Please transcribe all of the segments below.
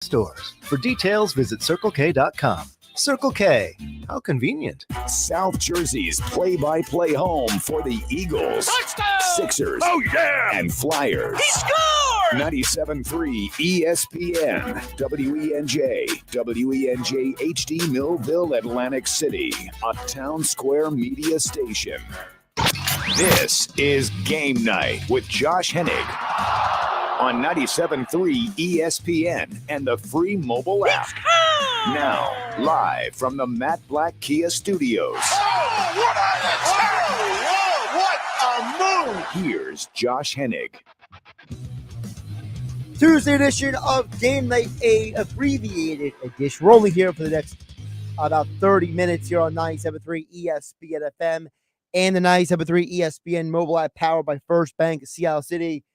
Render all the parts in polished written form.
stores. For details, visit CircleK.com. Circle K. How convenient. South Jersey's play-by-play home for the Eagles, Touchdown! Sixers, Oh, yeah! and Flyers. He scored! 97.3 ESPN, WENJ, WENJ HD Millville, Atlantic City, a Town Square media station. This is Game Night with Josh Hennig on 97.3 ESPN and the free mobile app. Now, live from the Matt Black Kia Studios. Oh, what a move! Here's Josh Hennig. Tuesday edition of Game Night, a abbreviated edition. We're only here for the next about 30 minutes here on 97.3 ESPN FM and the 97.3 ESPN mobile app powered by First Bank of Seattle City.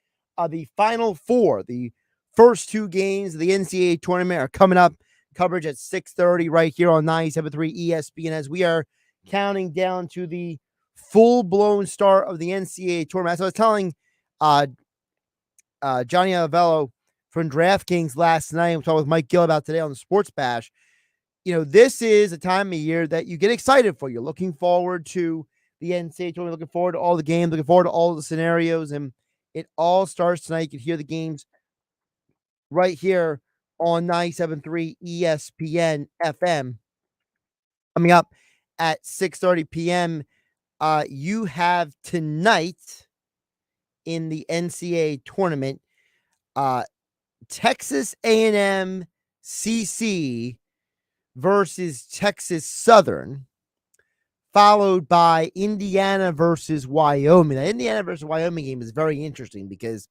The Final Four, the first two games of the NCAA tournament are coming up. Coverage at 6:30 right here on 97.3 ESPN as we are counting down to the full-blown start of the NCAA tournament. As I was telling Johnny Avello from DraftKings last night, I'm talking with Mike Gill about today on the Sports Bash. You know, this is a time of year that you get excited for. You're looking forward to the NCAA tournament, looking forward to all the games, looking forward to all the scenarios, and it all starts tonight. You can hear the games right here on 97.3 ESPN FM. Coming up at 6:30 p.m., you have tonight in the NCAA tournament, Texas A&M CC versus Texas Southern, followed by Indiana versus Wyoming. The Indiana versus Wyoming game is very interesting because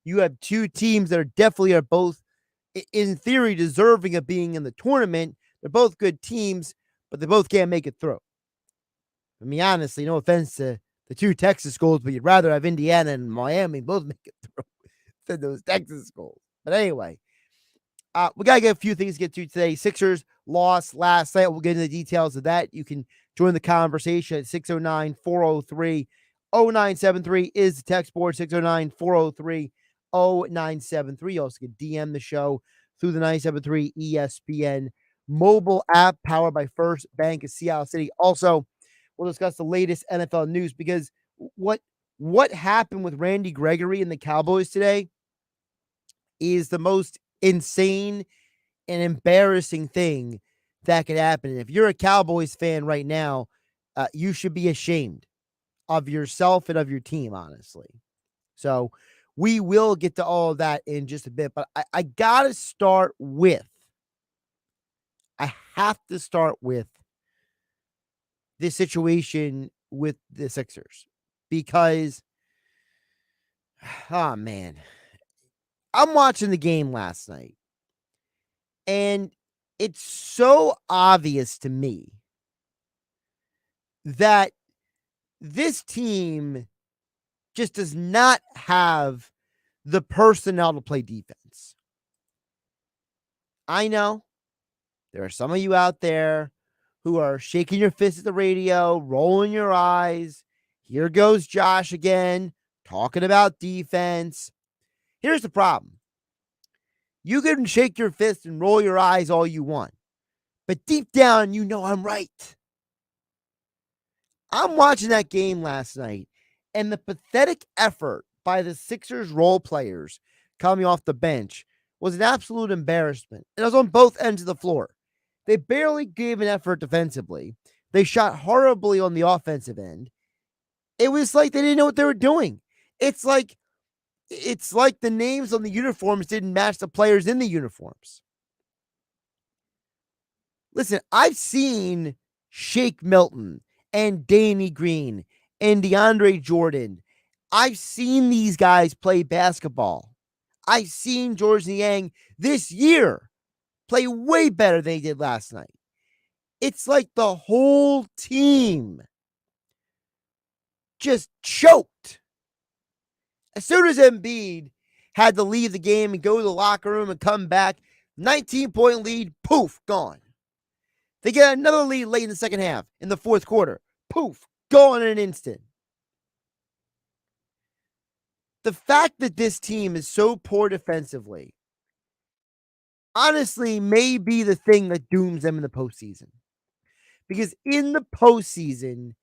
you have two teams that are both, in theory, deserving of being in the tournament. They're both good teams, but they both can't make it through. I mean, honestly, no offense to the two Texas schools, but you'd rather have Indiana and Miami both make it through than those Texas schools. But anyway, we got to get a few things to get to today. Sixers lost last night. We'll get into the details of that. You can join the conversation at 609-403-0973 is the text board, 609-403-0973. You also can DM the show through the 97.3 ESPN mobile app powered by First Bank of Seattle City. Also, we'll discuss the latest NFL news because what happened with Randy Gregory and the Cowboys today is the most insane and embarrassing thing that could happen. And if you're a Cowboys fan right now, you should be ashamed of yourself and of your team, honestly. So we will get to all of that in just a bit, but I have to start with this situation with the Sixers because, oh man, I'm watching the game last night and it's so obvious to me that this team just does not have the personnel to play defense. I know there are some of you out there who are shaking your fist at the radio, rolling your eyes. Here goes Josh again, talking about defense. Here's the problem. You can shake your fist and roll your eyes all you want, but deep down, you know I'm right. I'm watching that game last night, and the pathetic effort by the Sixers role players coming off the bench was an absolute embarrassment. And it was on both ends of the floor. They barely gave an effort defensively. They shot horribly on the offensive end. It was like they didn't know what they were doing. It's like the names on the uniforms didn't match the players in the uniforms. Listen, I've seen Shake Milton and Danny Green and DeAndre Jordan. I've seen these guys play basketball. I've seen George Niang this year play way better than he did last night. It's like the whole team just choked. As soon as Embiid had to leave the game and go to the locker room and come back, 19-point lead, poof, gone. They get another lead late in the second half, in the fourth quarter. Poof, gone in an instant. The fact that this team is so poor defensively honestly may be the thing that dooms them in the postseason. Because in the postseason,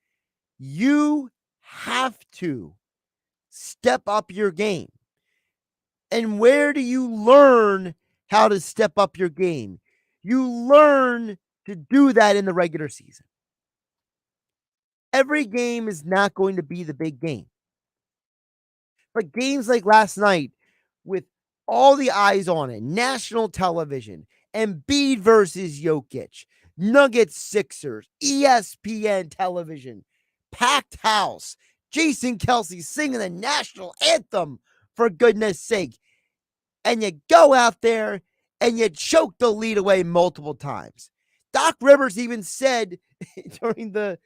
you have to step up your game. And where do you learn how to step up your game? You learn to do that in the regular season. Every game is not going to be the big game. But games like last night, with all the eyes on it, national television, Embiid versus Jokic, Nuggets Sixers, ESPN television, packed house, Jason Kelsey singing the national anthem, for goodness sake. And you go out there and you choke the lead away multiple times. Doc Rivers even said during the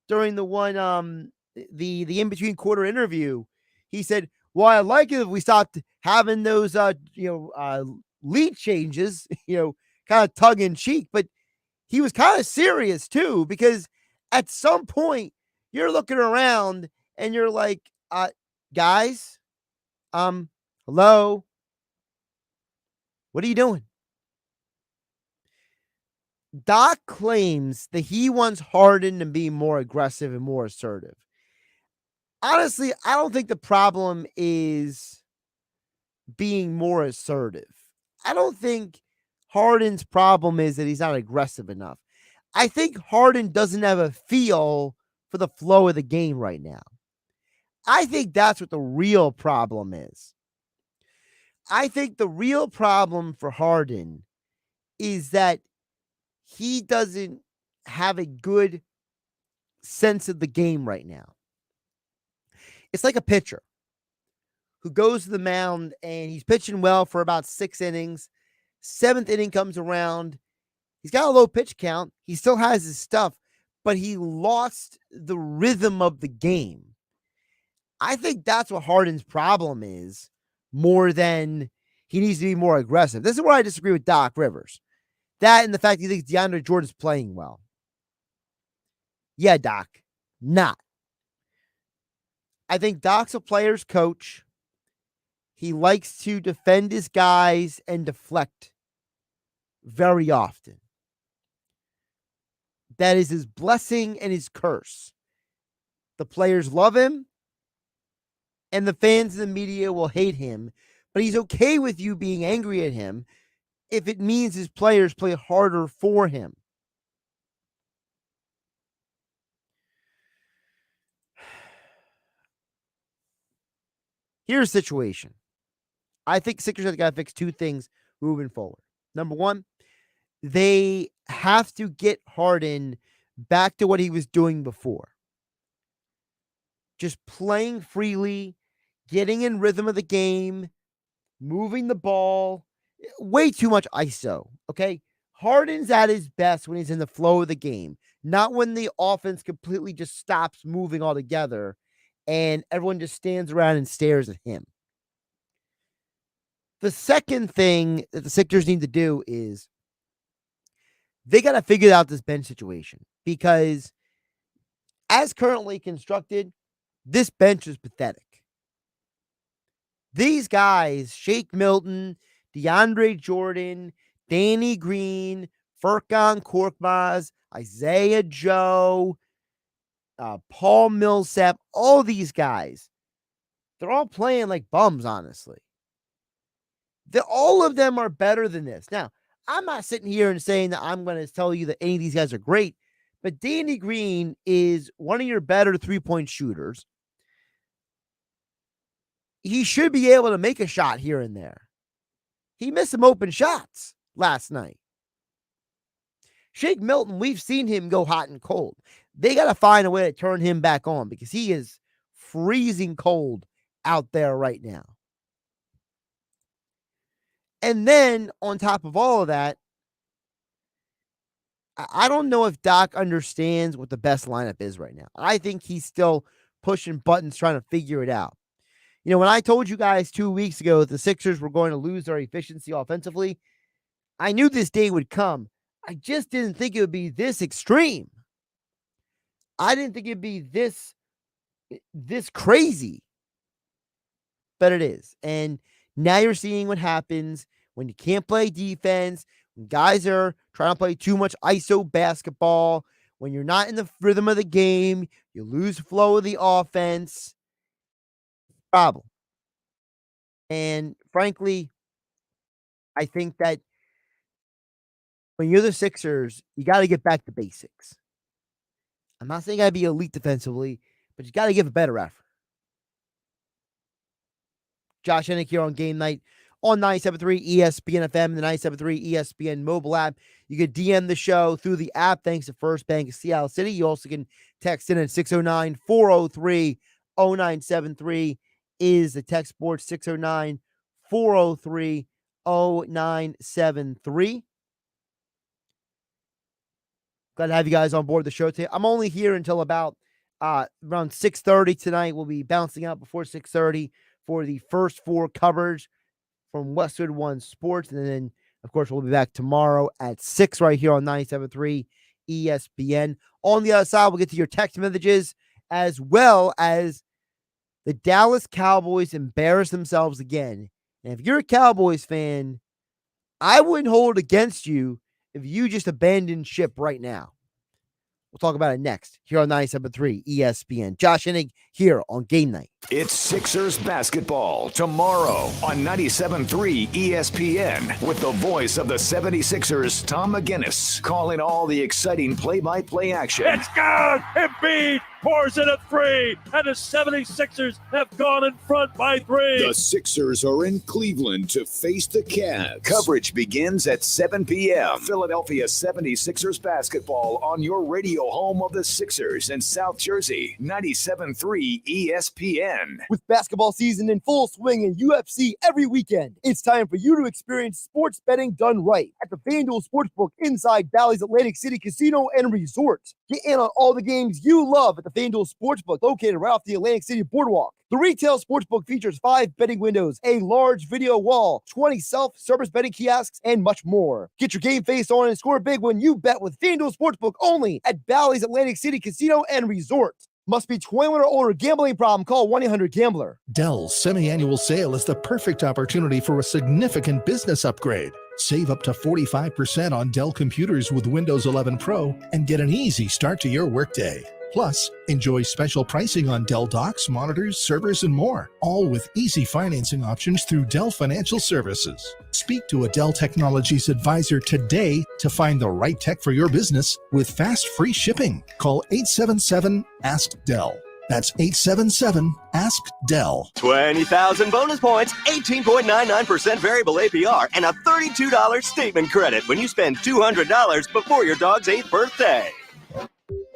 in between quarter interview, he said, "Well, I like it if we stopped having those lead changes, kind of tongue in cheek." But he was kind of serious too, because at some point you're looking around and you're like, guys, hello, what are you doing? Doc claims that he wants Harden to be more aggressive and more assertive. Honestly, I don't think the problem is being more assertive. I don't think Harden's problem is that he's not aggressive enough. I think Harden doesn't have a feel for the flow of the game right now. I think that's what the real problem is. I think the real problem for Harden is that he doesn't have a good sense of the game right now. It's like a pitcher who goes to the mound and he's pitching well for about 6 innings. 7th inning comes around. He's got a low pitch count. He still has his stuff, but he lost the rhythm of the game. I think that's what Harden's problem is, more than he needs to be more aggressive. This is where I disagree with Doc Rivers. That and the fact he thinks DeAndre Jordan's playing well. Yeah, Doc, not. I think Doc's a player's coach. He likes to defend his guys and deflect very often. That is his blessing and his curse. The players love him, and the fans and the media will hate him, but he's okay with you being angry at him if it means his players play harder for him. Here's the situation. I think Sixers have got to fix 2 things moving forward. Number 1, they have to get Harden back to what he was doing before. Just playing freely, getting in rhythm of the game, moving the ball. Way too much ISO, okay? Harden's at his best when he's in the flow of the game, not when the offense completely just stops moving altogether and everyone just stands around and stares at him. The second thing that the Sixers need to do is they got to figure out this bench situation, because as currently constructed, this bench is pathetic. These guys, Shake Milton, DeAndre Jordan, Danny Green, Furkan Korkmaz, Isaiah Joe, Paul Millsap, all these guys, they're all playing like bums, honestly. All of them are better than this. Now, I'm not sitting here and saying that I'm going to tell you that any of these guys are great, but Danny Green is one of your better 3-point shooters. He should be able to make a shot here and there. He missed some open shots last night. Shake Milton, we've seen him go hot and cold. They got to find a way to turn him back on, because he is freezing cold out there right now. And then on top of all of that, I don't know if Doc understands what the best lineup is right now. I think he's still pushing buttons, trying to figure it out. When I told you guys 2 weeks ago that the Sixers were going to lose their efficiency offensively, I knew this day would come. I just didn't think it would be this extreme. I didn't think it'd be this crazy. But it is. And now you're seeing what happens when you can't play defense, when guys are trying to play too much ISO basketball, when you're not in the rhythm of the game, you lose flow of the offense. Problem. And frankly, I think that when you're the Sixers, you got to get back to basics. I'm not saying you got to be elite defensively, but you got to give a better effort. Josh Hennig here on Game Night on 97.3 ESPN FM and the 97.3 ESPN mobile app. You can DM the show through the app thanks to First Bank of Seattle City. You also can text in at 609-403-0973 is the text board, 609-403-0973. Glad to have you guys on board the show today. I'm only here until about around 6:30 tonight. We'll be bouncing out before 6:30 for the first four coverage from Westwood One Sports. And then, of course, we'll be back tomorrow at 6 right here on 97.3 ESPN. On the other side, we'll get to your text messages as well as the Dallas Cowboys embarrass themselves again. And if you're a Cowboys fan, I wouldn't hold it against you if you just abandoned ship right now. We'll talk about it next here on 97.3 ESPN. Josh Hennig here on Game Night. It's Sixers basketball tomorrow on 97.3 ESPN with the voice of the 76ers, Tom McGinnis, calling all the exciting play-by-play action. It's good! Embiid pours in a three, and the 76ers have gone in front by 3. The Sixers are in Cleveland to face the Cavs. Coverage begins at 7 p.m. Philadelphia 76ers basketball on your radio home of the Sixers in South Jersey, 97.3 ESPN. With basketball season in full swing and UFC every weekend, it's time for you to experience sports betting done right at the FanDuel Sportsbook inside Bally's Atlantic City Casino and Resort. Get in on all the games you love at the FanDuel Sportsbook, located right off the Atlantic City Boardwalk. The retail sportsbook features 5 betting windows, a large video wall, 20 self-service betting kiosks, and much more. Get your game face on and score big when you bet with FanDuel Sportsbook only at Bally's Atlantic City Casino and Resort. Must be 21 or older. Gambling problem? Call 1-800-GAMBLER. Dell's semi-annual sale is the perfect opportunity for a significant business upgrade. Save up to 45% on Dell computers with Windows 11 Pro and get an easy start to your workday. Plus, enjoy special pricing on Dell docks, monitors, servers, and more, all with easy financing options through Dell Financial Services. Speak to a Dell Technologies advisor today to find the right tech for your business with fast free shipping. Call 877-ASK-DELL. That's 877-ASK-DELL. 20,000 bonus points, 18.99% variable APR, and a $32 statement credit when you spend $200 before your dog's 8th birthday.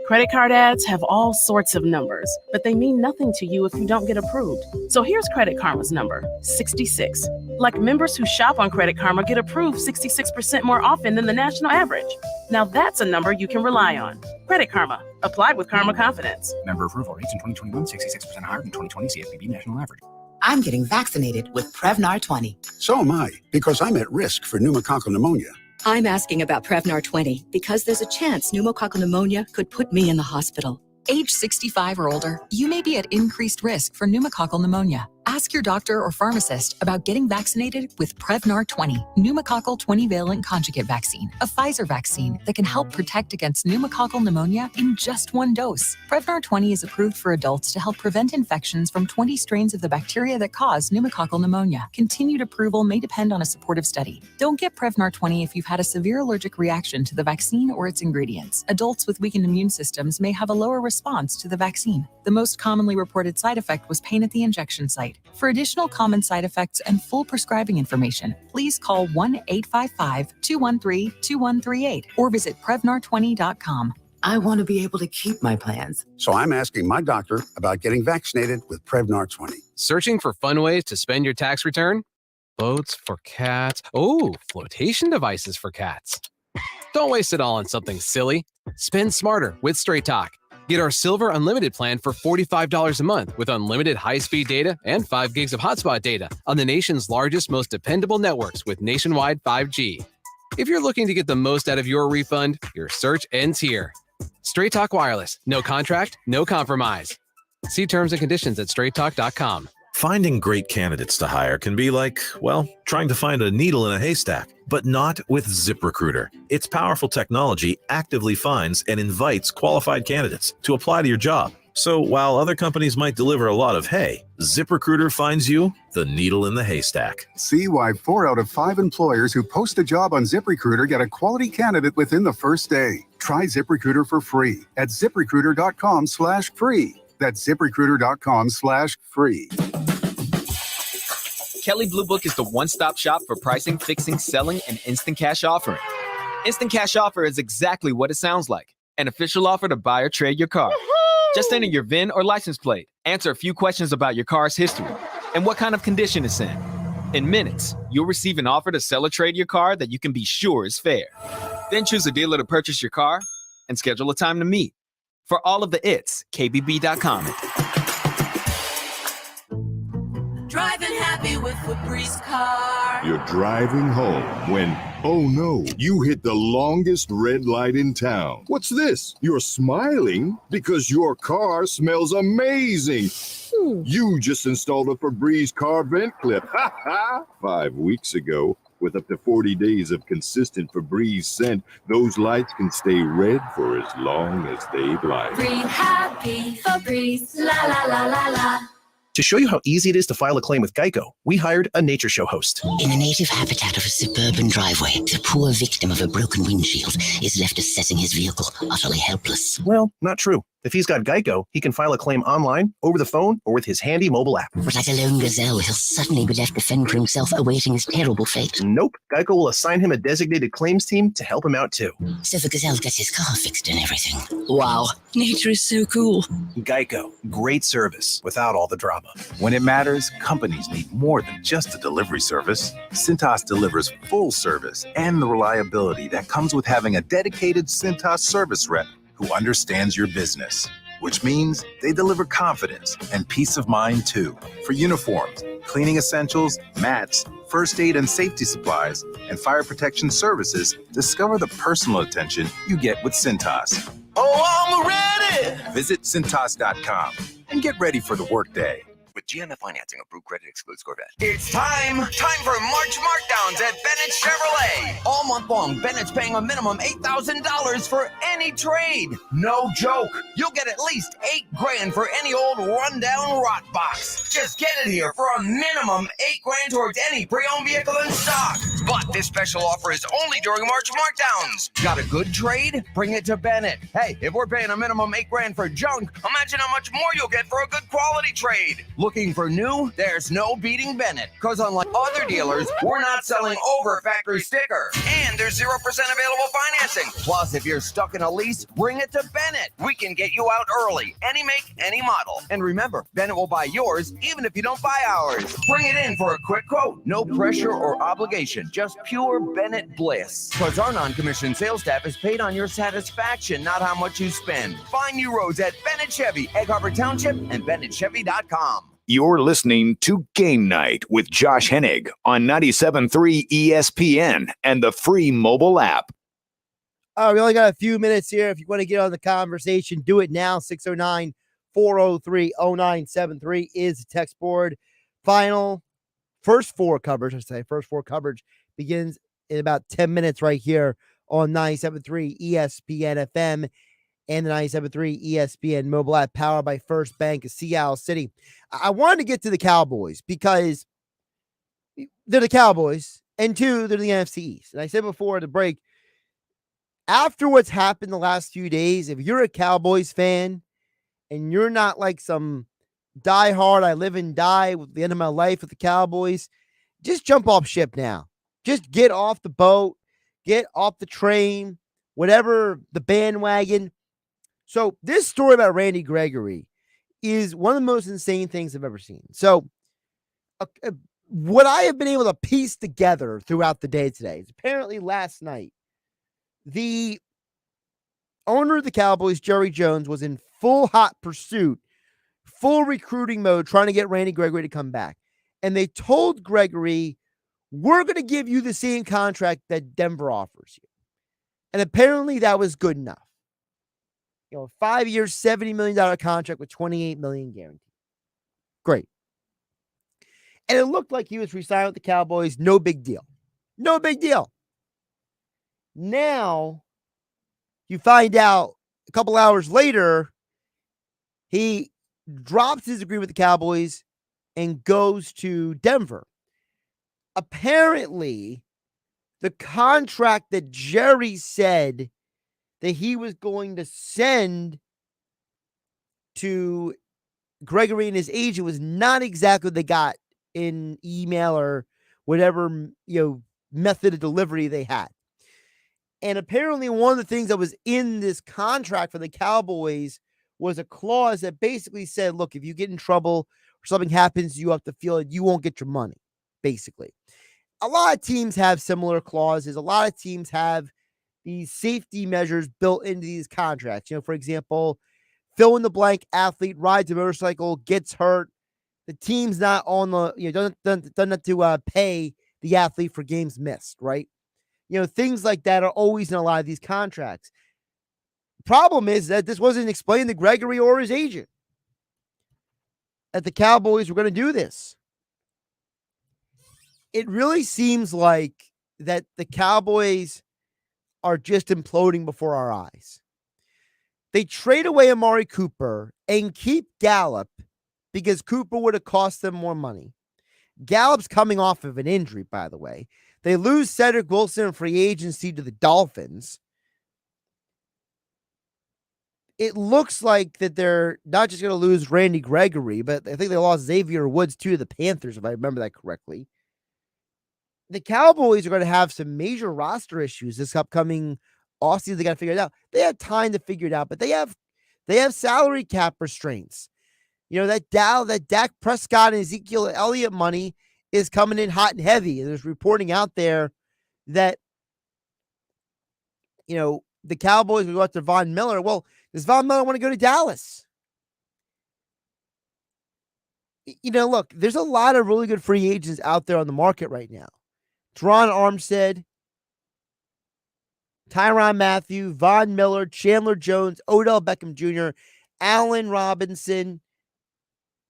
Credit card ads have all sorts of numbers, but they mean nothing to you if you don't get approved. So here's Credit Karma's number, 66. Like members who shop on Credit Karma get approved 66% more often than the national average. Now that's a number you can rely on. Credit Karma. Applied with Karma Confidence. Member approval rates in 2021, 66% higher than 2020 CFPB national average. I'm getting vaccinated with Prevnar 20. So am I, because I'm at risk for pneumococcal pneumonia. I'm asking about Prevnar 20 because there's a chance pneumococcal pneumonia could put me in the hospital. Age 65 or older, you may be at increased risk for pneumococcal pneumonia. Ask your doctor or pharmacist about getting vaccinated with Prevnar 20, pneumococcal 20-valent conjugate vaccine, a Pfizer vaccine that can help protect against pneumococcal pneumonia in just one dose. Prevnar 20 is approved for adults to help prevent infections from 20 strains of the bacteria that cause pneumococcal pneumonia. Continued approval may depend on a supportive study. Don't get Prevnar 20 if you've had a severe allergic reaction to the vaccine or its ingredients. Adults with weakened immune systems may have a lower response to the vaccine. The most commonly reported side effect was pain at the injection site. For additional common side effects and full prescribing information, please call 1-855-213-2138 or visit Prevnar20.com. I want to be able to keep my plans. So I'm asking my doctor about getting vaccinated with Prevnar 20. Searching for fun ways to spend your tax return? Boats for cats. Oh, flotation devices for cats. Don't waste it all on something silly. Spend smarter with Straight Talk. Get our Silver Unlimited plan for $45 a month with unlimited high-speed data and 5 gigs of hotspot data on the nation's largest, most dependable networks with nationwide 5G. If you're looking to get the most out of your refund, your search ends here. Straight Talk Wireless. No contract, no compromise. See terms and conditions at straighttalk.com. Finding great candidates to hire can be like, well, trying to find a needle in a haystack, but not with ZipRecruiter. Its powerful technology actively finds and invites qualified candidates to apply to your job. So while other companies might deliver a lot of hay, ZipRecruiter finds you the needle in the haystack. See why 4 out of 5 employers who post a job on ZipRecruiter get a quality candidate within the first day. Try ZipRecruiter for free at ZipRecruiter.com/free. That's ZipRecruiter.com/free. Kelley Blue Book is the one-stop shop for pricing, fixing, selling, and instant cash offering. Instant cash offer is exactly what it sounds like. An official offer to buy or trade your car. Just enter your VIN or license plate, answer a few questions about your car's history, and what kind of condition it's in. In minutes, you'll receive an offer to sell or trade your car that you can be sure is fair. Then choose a dealer to purchase your car and schedule a time to meet. For all of the its, KBB.com. Driving happy with Febreze car. You're driving home when, oh no, you hit the longest red light in town. What's this? You're smiling because your car smells amazing. You just installed a Febreze car vent clip. Ha ha! 5 weeks ago. With up to 40 days of consistent Febreze scent, those lights can stay red for as long as they'd like. Breathe happy, Febreze, la la la la la. To show you how easy it is to file a claim with Geico, we hired a nature show host. In the native habitat of a suburban driveway, the poor victim of a broken windshield is left assessing his vehicle, utterly helpless. Well, not true. If he's got Geico, he can file a claim online, over the phone, or with his handy mobile app. But like a lone gazelle, he'll suddenly be left to fend for himself, awaiting his terrible fate. Nope. Geico will assign him a designated claims team to help him out, too. So the gazelle gets his car fixed and everything. Wow. Nature is so cool. Geico. Great service without all the drama. When it matters, companies need more than just a delivery service. Cintas delivers full service and the reliability that comes with having a dedicated Cintas service rep who understands your business, which means they deliver confidence and peace of mind too. For uniforms, cleaning essentials, mats, first aid and safety supplies, and fire protection services, discover the personal attention you get with Cintas. Oh, I'm ready! Visit Cintas.com and get ready for the workday. With GMF financing, approved credit excludes Corvette. It's time for March markdowns at Bennett Chevrolet. All month long, Bennett's paying a minimum $8,000 for any trade. No joke. You'll get at least $8,000 for any old rundown rot box. Just get it here for a minimum $8,000 towards any pre-owned vehicle in stock. But this special offer is only during March markdowns. Got a good trade? Bring it to Bennett. Hey, if we're paying a minimum $8,000 for junk, imagine how much more you'll get for a good quality trade. Looking for new? There's no beating Bennett. Because unlike other dealers, we're not selling over factory sticker. And there's 0% available financing. Plus, if you're stuck in a lease, bring it to Bennett. We can get you out early. Any make, any model. And remember, Bennett will buy yours even if you don't buy ours. Bring it in for a quick quote. No pressure or obligation. Just pure Bennett bliss. Because our non-commissioned sales staff is paid on your satisfaction, not how much you spend. Find new roads at Bennett Chevy, Egg Harbor Township, and BennettChevy.com. You're listening to Game Night with Josh Hennig on 97.3 ESPN and the free mobile app. We only got a few minutes here. If you want to get on the conversation, do it now. 609-403-0973 is the text board. First four coverage begins in about 10 minutes right here on 97.3 ESPN FM and the 97.3 ESPN mobile app, powered by First Bank of Seattle City. I wanted to get to the Cowboys because they're the Cowboys, and two, they're the NFC East. And I said before the break, after what's happened the last few days, if you're a Cowboys fan and you're not like some diehard, I live and die with the end of my life with the Cowboys, just jump off ship now. Just get off the boat, get off the train, whatever, the bandwagon. So this story about Randy Gregory is one of the most insane things I've ever seen. So what I have been able to piece together throughout the day today is apparently last night, the owner of the Cowboys, Jerry Jones, was in full hot pursuit, full recruiting mode, trying to get Randy Gregory to come back. And they told Gregory, we're going to give you the same contract that Denver offers you. And apparently that was good enough. 5 years, $70 million contract with $28 million guaranteed. Great. And it looked like he was re-signed with the Cowboys. No big deal. No big deal. Now, you find out a couple hours later, he drops his agreement with the Cowboys and goes to Denver. Apparently, the contract that Jerry said that he was going to send to Gregory and his agent was not exactly what they got in email or whatever, method of delivery they had. And apparently one of the things that was in this contract for the Cowboys was a clause that basically said, look, if you get in trouble or something happens, you have to feel it, you won't get your money, basically. A lot of teams have similar clauses. A lot of teams have these safety measures built into these contracts. For example, fill in the blank athlete rides a motorcycle, gets hurt. The team's not on the, doesn't have to pay the athlete for games missed, right? Things like that are always in a lot of these contracts. Problem is that this wasn't explained to Gregory or his agent, that the Cowboys were going to do this. It really seems like that the Cowboys are just imploding before our eyes. They trade away Amari Cooper and keep Gallup because Cooper would have cost them more money. Gallup's coming off of an injury, by the way. They lose Cedric Wilson in free agency to the Dolphins. It looks like that they're not just going to lose Randy Gregory, but I think they lost Xavier Woods too to the Panthers, if I remember that correctly. The Cowboys are going to have some major roster issues this upcoming offseason. They got to figure it out. They have time to figure it out, but they have salary cap restraints. That Dak Prescott and Ezekiel Elliott money is coming in hot and heavy. And there's reporting out there that, the Cowboys will go out to Von Miller. Well, does Von Miller want to go to Dallas? Look, there's a lot of really good free agents out there on the market right now. Teron Armstead, Tyrann Mathieu, Von Miller, Chandler Jones, Odell Beckham Jr., Allen Robinson,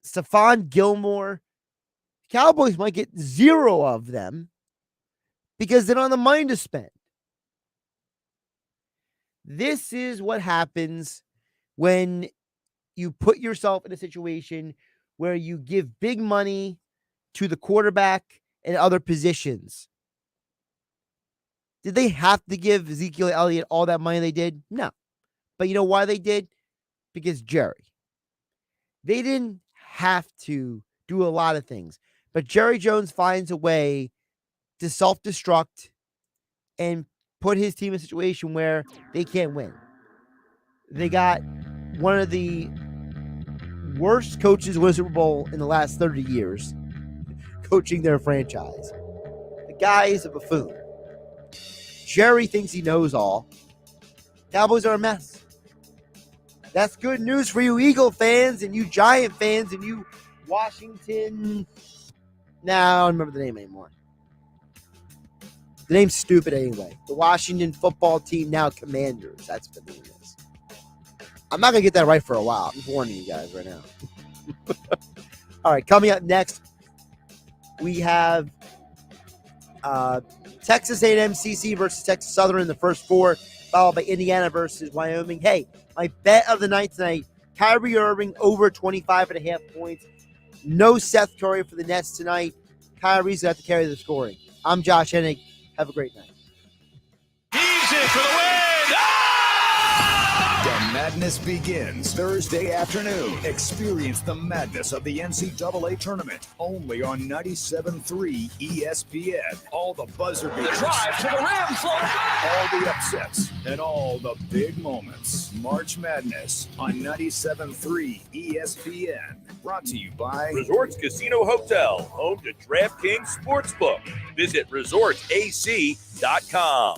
Stephon Gilmore. Cowboys might get 0 of them because they don't have the money to spend. This is what happens when you put yourself in a situation where you give big money to the quarterback and other positions. Did they have to give Ezekiel Elliott all that money they did? No. But you know why they did? Because Jerry. They didn't have to do a lot of things. But Jerry Jones finds a way to self-destruct and put his team in a situation where they can't win. They got one of the worst coaches to win a Super Bowl in the last 30 years coaching their franchise. The guy is a buffoon. Jerry thinks he knows all. Cowboys are a mess. That's good news for you Eagle fans and you Giant fans and you Washington. I don't remember the name anymore. The name's stupid anyway. The Washington football team, now Commanders. That's what the name is. I'm not going to get that right for a while. I'm just warning you guys right now. All right, coming up next, we have Texas A&M CC versus Texas Southern in the first 4, followed by Indiana versus Wyoming. Hey, my bet of the night tonight, Kyrie Irving over 25.5 points. No Seth Curry for the Nets tonight. Kyrie's going to have to carry the scoring. I'm Josh Hennig. Have a great night. He's in for the win! The madness begins Thursday afternoon. Experience the madness of the NCAA tournament only on 97.3 ESPN. All the buzzer beaters. The drive to the rim. All the upsets and all the big moments. March Madness on 97.3 ESPN. Brought to you by Resorts Casino Hotel, home to DraftKings Sportsbook. Visit resortsac.com.